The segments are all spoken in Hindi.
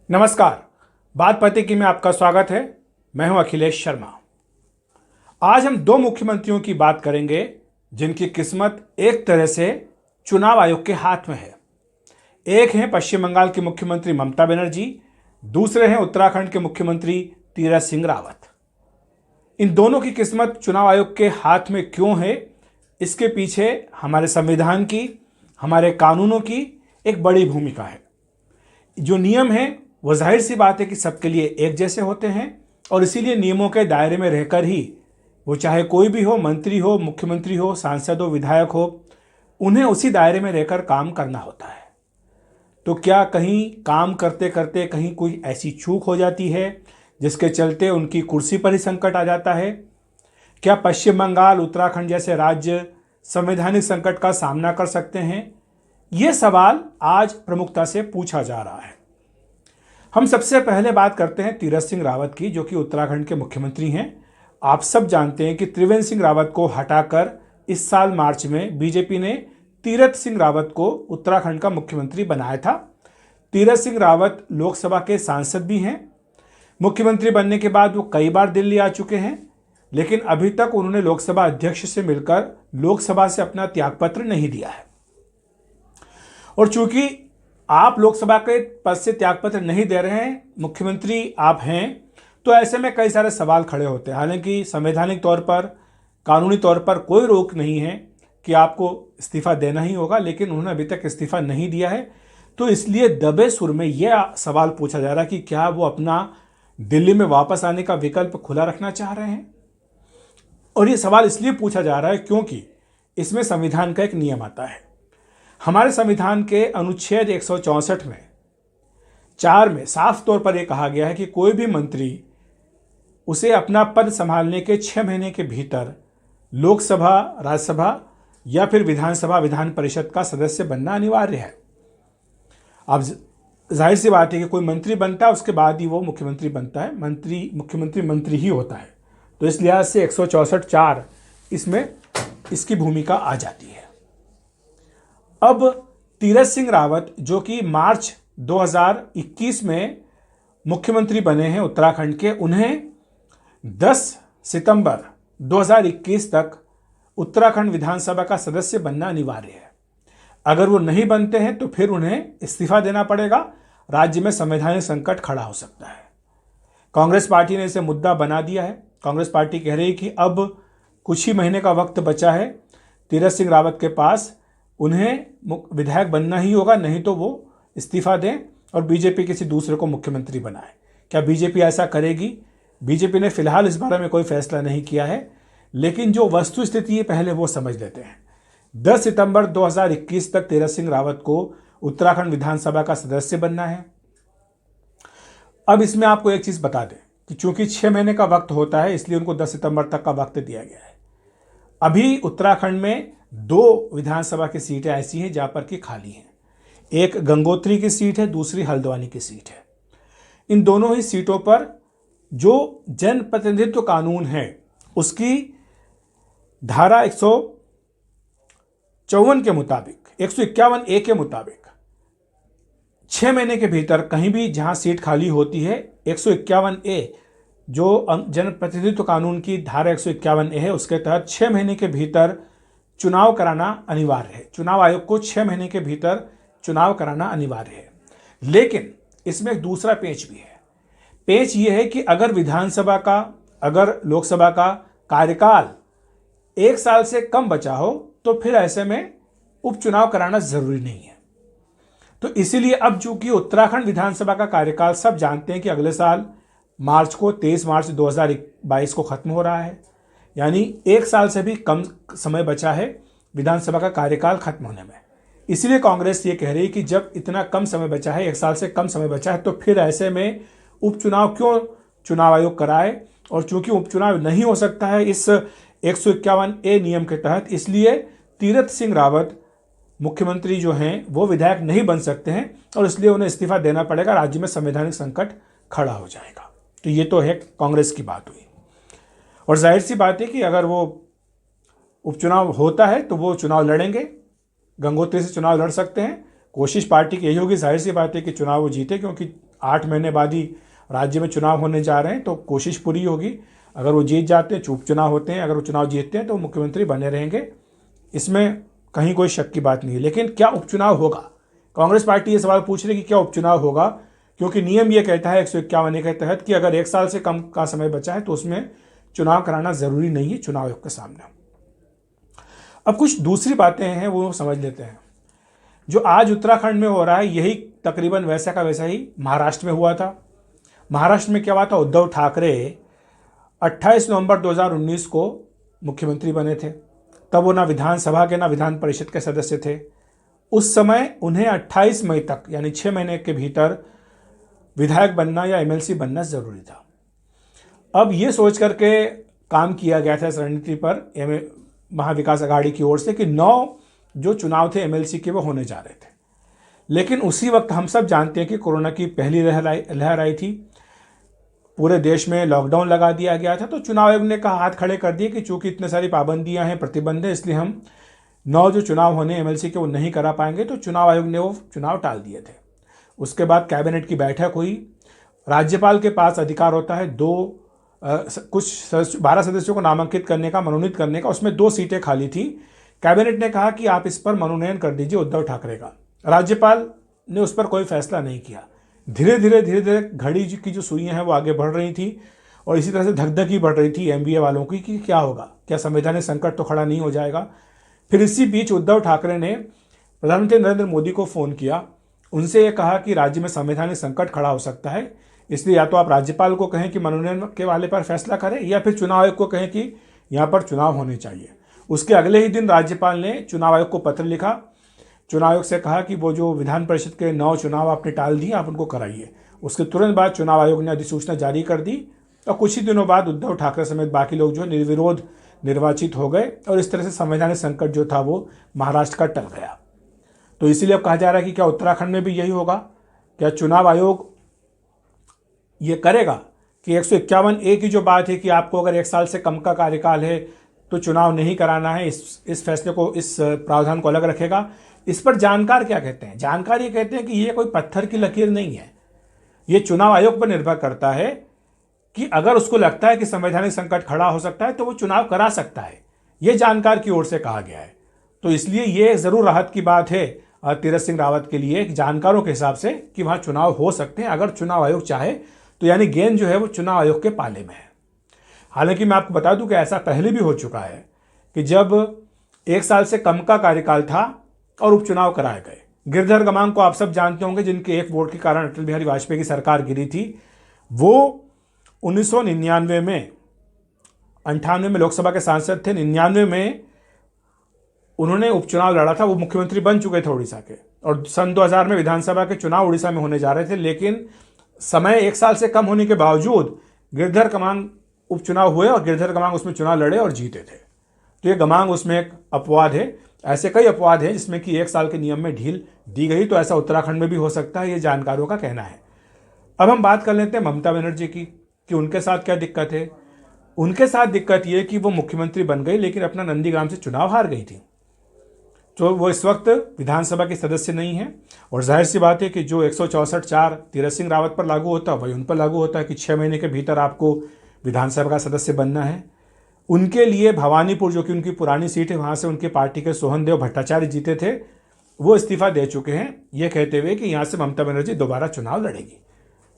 नमस्कार। बात पते की में आपका स्वागत है। मैं हूं अखिलेश शर्मा। आज हम दो मुख्यमंत्रियों की बात करेंगे जिनकी किस्मत एक तरह से चुनाव आयोग के हाथ में है। एक हैं पश्चिम बंगाल की मुख्यमंत्री ममता बनर्जी, दूसरे हैं उत्तराखंड के मुख्यमंत्री तीरथ सिंह रावत। इन दोनों की किस्मत चुनाव आयोग के हाथ में क्यों है, इसके पीछे हमारे संविधान की, हमारे कानूनों की एक बड़ी भूमिका है। जो नियम है वो जाहिर सी बात है कि सबके लिए एक जैसे होते हैं और इसीलिए नियमों के दायरे में रहकर ही वो चाहे कोई भी हो, मंत्री हो, मुख्यमंत्री हो, सांसद हो, विधायक हो, उन्हें उसी दायरे में रहकर काम करना होता है। तो क्या कहीं काम करते करते कहीं कोई ऐसी चूक हो जाती है जिसके चलते उनकी कुर्सी पर ही संकट आ जाता है? क्या पश्चिम बंगाल, उत्तराखंड जैसे राज्य संवैधानिक संकट का सामना कर सकते हैं? ये सवाल आज प्रमुखता से पूछा जा रहा है। हम सबसे पहले बात करते हैं तीरथ सिंह रावत की, जो कि उत्तराखंड के मुख्यमंत्री हैं। आप सब जानते हैं कि त्रिवेंद्र सिंह रावत को हटाकर इस साल मार्च में बीजेपी ने तीरथ सिंह रावत को उत्तराखंड का मुख्यमंत्री बनाया था। तीरथ सिंह रावत लोकसभा के सांसद भी हैं। मुख्यमंत्री बनने के बाद वो कई बार दिल्ली आ चुके हैं, लेकिन अभी तक उन्होंने लोकसभा अध्यक्ष से मिलकर लोकसभा से अपना त्यागपत्र नहीं दिया है। और चूंकि आप लोकसभा के पद से त्यागपत्र नहीं दे रहे हैं, मुख्यमंत्री आप हैं, तो ऐसे में कई सारे सवाल खड़े होते हैं। हालांकि संवैधानिक तौर पर, कानूनी तौर पर कोई रोक नहीं है कि आपको इस्तीफा देना ही होगा, लेकिन उन्होंने अभी तक इस्तीफा नहीं दिया है। तो इसलिए दबे सुर में यह सवाल पूछा जा रहा है कि क्या वो अपना दिल्ली में वापस आने का विकल्प खुला रखना चाह रहे हैं। और ये सवाल इसलिए पूछा जा रहा है क्योंकि इसमें संविधान का एक नियम आता है। हमारे संविधान के अनुच्छेद 164 में 4 में साफ तौर पर यह कहा गया है कि कोई भी मंत्री उसे अपना पद संभालने के 6 महीने के भीतर लोकसभा, राज्यसभा या फिर विधानसभा, विधान परिषद का सदस्य बनना अनिवार्य है। अब जाहिर सी बात है कि कोई मंत्री बनता है उसके बाद ही वो मुख्यमंत्री बनता है। मुख्यमंत्री मंत्री ही होता है। तो इस लिहाज से 164(4) इसमें इसकी भूमिका आ जाती है। अब तीरथ सिंह रावत, जो कि मार्च 2021 में मुख्यमंत्री बने हैं उत्तराखंड के, उन्हें 10 सितंबर 2021 तक उत्तराखंड विधानसभा का सदस्य बनना अनिवार्य है। अगर वो नहीं बनते हैं तो फिर उन्हें इस्तीफा देना पड़ेगा। राज्य में संवैधानिक संकट खड़ा हो सकता है। कांग्रेस पार्टी ने इसे मुद्दा बना दिया है। कांग्रेस पार्टी कह रही है कि अब कुछ ही महीने का वक्त बचा है तीरथ सिंह रावत के पास, उन्हें विधायक बनना ही होगा, नहीं तो वो इस्तीफा दें और बीजेपी किसी दूसरे को मुख्यमंत्री बनाए। क्या बीजेपी ऐसा करेगी? बीजेपी ने फिलहाल इस बारे में कोई फैसला नहीं किया है, लेकिन जो वस्तु स्थिति है पहले वो समझ लेते हैं। 10 सितंबर 2021 तक तीरथ सिंह रावत को उत्तराखंड विधानसभा का सदस्य बनना है। अब इसमें आपको एक चीज बता दें कि चूंकि 6 महीने का वक्त होता है, इसलिए उनको 10 सितंबर तक का वक्त दिया गया है। अभी उत्तराखंड में 2 विधानसभा की सीटें ऐसी हैं जहां पर कि खाली हैं। एक गंगोत्री की सीट है, दूसरी हल्द्वानी की सीट है। इन दोनों ही सीटों पर जो जनप्रतिनिधित्व कानून है उसकी धारा 154 के मुताबिक, 151(a) के मुताबिक 6 महीने के भीतर कहीं भी जहां सीट खाली होती है, 151(a) जो जनप्रतिनिधित्व कानून की धारा 151(a) है, उसके तहत 6 महीने के भीतर चुनाव कराना अनिवार्य है। चुनाव आयोग को 6 महीने के भीतर चुनाव कराना अनिवार्य है। लेकिन इसमें एक दूसरा पेच भी है। पेच ये है कि अगर विधानसभा का, अगर लोकसभा का कार्यकाल 1 साल से कम बचा हो तो फिर ऐसे में उपचुनाव कराना जरूरी नहीं है। तो इसीलिए अब चूंकि उत्तराखंड विधानसभा का कार्यकाल सब जानते हैं कि अगले साल मार्च को, 23 मार्च 2022 को खत्म हो रहा है, यानी 1 साल से भी कम समय बचा है विधानसभा का कार्यकाल खत्म होने में। इसलिए कांग्रेस ये कह रही है कि जब इतना कम समय बचा है, 1 साल से कम समय बचा है, तो फिर ऐसे में उपचुनाव क्यों चुनाव आयोग कराए। और चूंकि उपचुनाव नहीं हो सकता है इस 151(a) नियम के तहत, इसलिए तीरथ सिंह रावत मुख्यमंत्री जो हैं वो विधायक नहीं बन सकते हैं और इसलिए उन्हें इस्तीफा देना पड़ेगा। राज्य में संवैधानिक संकट खड़ा हो जाएगा। तो ये तो है कांग्रेस की बात हुई। और जाहिर सी बात है कि अगर वो उपचुनाव होता है तो वो चुनाव लड़ेंगे, गंगोत्री से चुनाव लड़ सकते हैं। कोशिश पार्टी की यही होगी, जाहिर सी बात है कि चुनाव वो जीते, क्योंकि 8 महीने बाद ही राज्य में चुनाव होने जा रहे हैं, तो कोशिश पूरी होगी। अगर वो जीत जाते हैं, उपचुनाव होते हैं, अगर वो चुनाव जीतते हैं तो मुख्यमंत्री बने रहेंगे, इसमें कहीं कोई शक की बात नहीं है। लेकिन क्या उपचुनाव होगा? कांग्रेस पार्टी ये सवाल पूछ रही है कि क्या उपचुनाव होगा, क्योंकि नियम ये कहता है 151 के तहत कि अगर 1 साल से कम का समय बचा है तो उसमें चुनाव कराना जरूरी नहीं है चुनाव आयोग के सामने। अब कुछ दूसरी बातें हैं वो समझ लेते हैं। जो आज उत्तराखंड में हो रहा है यही तकरीबन वैसा का वैसा ही महाराष्ट्र में हुआ था। महाराष्ट्र में क्या हुआ था? उद्धव ठाकरे 28 नवंबर 2019 को मुख्यमंत्री बने थे। तब वो ना विधानसभा के ना विधान परिषद के सदस्य थे। उस समय उन्हें 28 मई तक यानी 6 महीने के भीतर विधायक बनना या एमएलसी बनना जरूरी था। अब ये सोच करके काम किया गया था इस रणनीति पर महाविकास अघाड़ी की ओर से कि 9 जो चुनाव थे एमएलसी के वो होने जा रहे थे। लेकिन उसी वक्त हम सब जानते हैं कि कोरोना की पहली लहर आई थी, पूरे देश में लॉकडाउन लगा दिया गया था। तो चुनाव आयोग ने कहा, हाथ खड़े कर दिए कि चूंकि इतने सारी पाबंदियां हैं, प्रतिबंध है, इसलिए हम 9 जो चुनाव होने एमएलसी के वो नहीं करा पाएंगे। तो चुनाव आयोग ने वो चुनाव टाल दिए थे। उसके बाद कैबिनेट की बैठक हुई। राज्यपाल के पास अधिकार होता है 12 सदस्यों को नामांकित करने का, मनोनीत करने का। उसमें 2 सीटें खाली थी। कैबिनेट ने कहा कि आप इस पर मनोनयन कर दीजिए उद्धव ठाकरे का। राज्यपाल ने उस पर कोई फैसला नहीं किया। धीरे धीरे घड़ी की जो सुइयां हैं वो आगे बढ़ रही थी और इसी तरह से धक ही बढ़ रही थी एमबीए वालों की कि क्या होगा, क्या संवैधानिक संकट तो खड़ा नहीं हो जाएगा। फिर इसी बीच उद्धव ठाकरे ने प्रधानमंत्री नरेंद्र मोदी को फ़ोन किया। उनसे ये कहा कि राज्य में संवैधानिक संकट खड़ा हो सकता है, इसलिए या तो आप राज्यपाल को कहें कि मनोनयन के वाले पर फैसला करें या फिर चुनाव आयोग को कहें कि यहाँ पर चुनाव होने चाहिए। उसके अगले ही दिन राज्यपाल ने चुनाव आयोग को पत्र लिखा। चुनाव आयोग से कहा कि वो जो विधान परिषद के 9 चुनाव आपने टाल दिए, आप उनको कराइए। उसके तुरंत बाद चुनाव आयोग ने अधिसूचना जारी कर दी और कुछ ही दिनों बाद उद्धव ठाकरे समेत बाकी लोग जो निर्विरोध निर्वाचित हो गए और इस तरह से संवैधानिक संकट जो था वो महाराष्ट्र का टल गया। तो इसीलिए अब कहा जा रहा है कि क्या उत्तराखंड में भी यही होगा? क्या चुनाव आयोग ये करेगा कि 151A की जो बात है कि आपको अगर 1 साल से कम का कार्यकाल है तो चुनाव नहीं कराना है, इस फैसले को, इस प्रावधान को अलग रखेगा? इस पर जानकार क्या कहते हैं? जानकार ये कहते हैं कि ये कोई पत्थर की लकीर नहीं है। ये चुनाव आयोग पर निर्भर करता है कि अगर उसको लगता है कि संवैधानिक संकट खड़ा हो सकता है तो वो चुनाव करा सकता है। ये जानकार की ओर से कहा गया है। तो इसलिए ये जरूर राहत की बात है तीरथ सिंह रावत के लिए, जानकारों के हिसाब से, कि वहां चुनाव हो सकते हैं अगर चुनाव आयोग चाहे तो। यानी गेंद जो है वो चुनाव आयोग के पाले में है। हालांकि मैं आपको बता दूं कि ऐसा पहले भी हो चुका है कि जब 1 साल से कम का कार्यकाल था और उपचुनाव कराए गए। गिरधर गमांग को आप सब जानते होंगे, जिनके 1 वोट के कारण अटल बिहारी वाजपेयी की सरकार गिरी थी। वो 1999 में, 98 में लोकसभा के सांसद थे, 99 में उन्होंने उपचुनाव लड़ा था। वो मुख्यमंत्री बन चुके थे उड़ीसा के, और सन 2000 में विधानसभा के चुनाव उड़ीसा में होने जा रहे थे। लेकिन समय 1 साल से कम होने के बावजूद गिरधर गमांग उपचुनाव हुए और गिरधर गमांग उसमें चुनाव लड़े और जीते थे। तो ये गमांग उसमें एक अपवाद है। ऐसे कई अपवाद हैं जिसमें कि 1 साल के नियम में ढील दी गई। तो ऐसा उत्तराखंड में भी हो सकता है, ये जानकारों का कहना है। अब हम बात कर लेते हैं ममता बनर्जी की कि उनके साथ क्या दिक्कत है। उनके साथ दिक्कत ये कि वो मुख्यमंत्री बन गई लेकिन अपना नंदीग्राम से चुनाव हार गई थी। तो वो इस वक्त विधानसभा की सदस्य नहीं है। और जाहिर सी बात है कि जो 164(4) तीरथ सिंह रावत पर लागू होता है वही उन पर लागू होता है कि 6 महीने के भीतर आपको विधानसभा का सदस्य बनना है। उनके लिए भवानीपुर, जो कि उनकी पुरानी सीट है, वहाँ से उनके पार्टी के सोहनदेव भट्टाचार्य जीते थे, वो इस्तीफा दे चुके हैं, ये कहते हुए कि यहाँ से ममता बनर्जी दोबारा चुनाव लड़ेगी।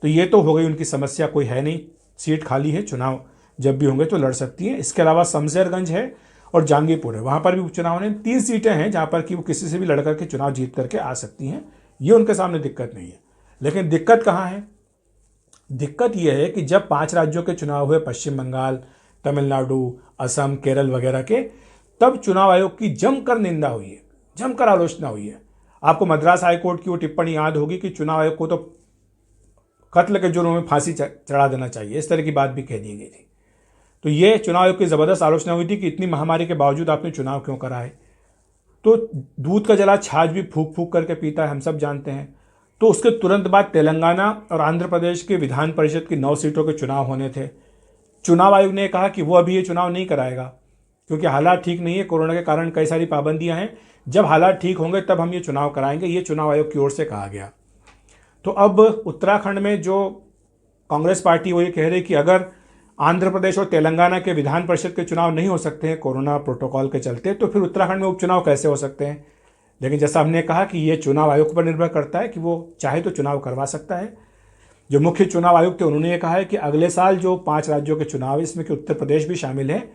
तो ये तो हो गई उनकी समस्या, कोई है नहीं, सीट खाली है, चुनाव जब भी होंगे तो लड़ सकती हैं। इसके अलावा शमशेरगंज है और जहांगीरपुर है, वहाँ पर भी उपचुनाव होने। 3 सीटें हैं जहाँ पर कि वो किसी से भी लड़ करके चुनाव जीत करके आ सकती हैं। ये उनके सामने दिक्कत नहीं है। लेकिन दिक्कत कहाँ है? दिक्कत यह है कि जब 5 राज्यों के चुनाव हुए, पश्चिम बंगाल, तमिलनाडु, असम, केरल वगैरह के, तब चुनाव आयोग की जमकर निंदा हुई है, जमकर आलोचना हुई है। आपको मद्रास हाईकोर्ट की वो टिप्पणी याद होगी कि चुनाव आयोग को तो कत्ल के जुर्म में फांसी चढ़ा देना चाहिए, इस तरह की बात भी कह दी गई थी। तो ये चुनाव आयोग की ज़बरदस्त आलोचना हुई थी कि इतनी महामारी के बावजूद आपने चुनाव क्यों करा है। तो दूध का जला छाछ भी फूक फूक करके पीता है, हम सब जानते हैं। तो उसके तुरंत बाद तेलंगाना और आंध्र प्रदेश के विधान परिषद की 9 सीटों के चुनाव होने थे। चुनाव आयोग ने कहा कि वो अभी ये चुनाव नहीं कराएगा क्योंकि हालात ठीक नहीं है, कोरोना के कारण कई सारी पाबंदियां हैं। जब हालात ठीक होंगे तब हम ये चुनाव कराएंगे, ये चुनाव आयोग की ओर से कहा गया। तो अब उत्तराखंड में जो कांग्रेस पार्टी वो ये कह रही कि अगर आंध्र प्रदेश और तेलंगाना के विधान परिषद के चुनाव नहीं हो सकते हैं कोरोना प्रोटोकॉल के चलते, तो फिर उत्तराखंड में उपचुनाव कैसे हो सकते हैं। लेकिन जैसा हमने कहा कि ये चुनाव आयोग पर निर्भर करता है कि वो चाहे तो चुनाव करवा सकता है। जो मुख्य चुनाव आयुक्त थे उन्होंने ये कहा है कि अगले साल जो 5 राज्यों के चुनाव है, इसमें कि उत्तर प्रदेश भी शामिल है,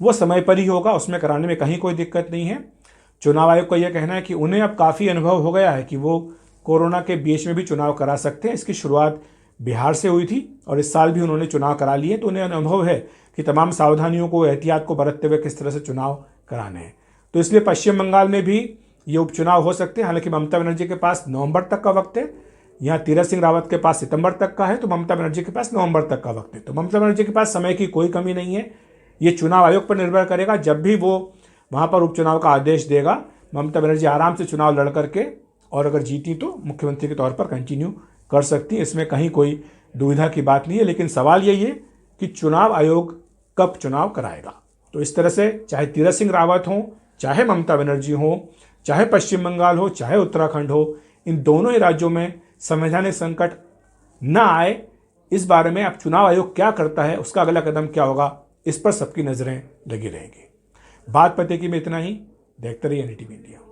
वो समय पर ही होगा, उसमें कराने में कहीं कोई दिक्कत नहीं है। चुनाव आयोग का यह कहना है कि उन्हें अब काफ़ी अनुभव हो गया है कि वो कोरोना के बीच में भी चुनाव करा सकते हैं। इसकी शुरुआत बिहार से हुई थी और इस साल भी उन्होंने चुनाव करा लिए, तो उन्हें अनुभव है कि तमाम सावधानियों को, एहतियात को बरतते हुए किस तरह से चुनाव कराने हैं। तो इसलिए पश्चिम बंगाल में भी ये उपचुनाव हो सकते हैं। हालांकि ममता बनर्जी के पास नवंबर तक का वक्त है, यहाँ तीरथ सिंह रावत के पास सितंबर तक का है, तो ममता बनर्जी के पास नवंबर तक का वक्त है। तो ममता बनर्जी के पास समय की कोई कमी नहीं है। ये चुनाव आयोग पर निर्भर करेगा, जब भी वो वहाँ पर उपचुनाव का आदेश देगा, ममता बनर्जी आराम से चुनाव लड़ करके और अगर जीती तो मुख्यमंत्री के तौर पर कंटिन्यू कर सकती है। इसमें कहीं कोई दुविधा की बात नहीं है। लेकिन सवाल यही है कि चुनाव आयोग कब चुनाव कराएगा। तो इस तरह से चाहे तीरथ सिंह रावत हो, चाहे ममता बनर्जी हो, चाहे पश्चिम बंगाल हो, चाहे उत्तराखंड हो, इन दोनों ही राज्यों में संवैधानिक संकट न आए, इस बारे में अब चुनाव आयोग क्या करता है, उसका अगला कदम क्या होगा, इस पर सबकी नजरें लगी रहेंगी। बात पते की में इतना ही। देखते रहिए NDTV इंडिया।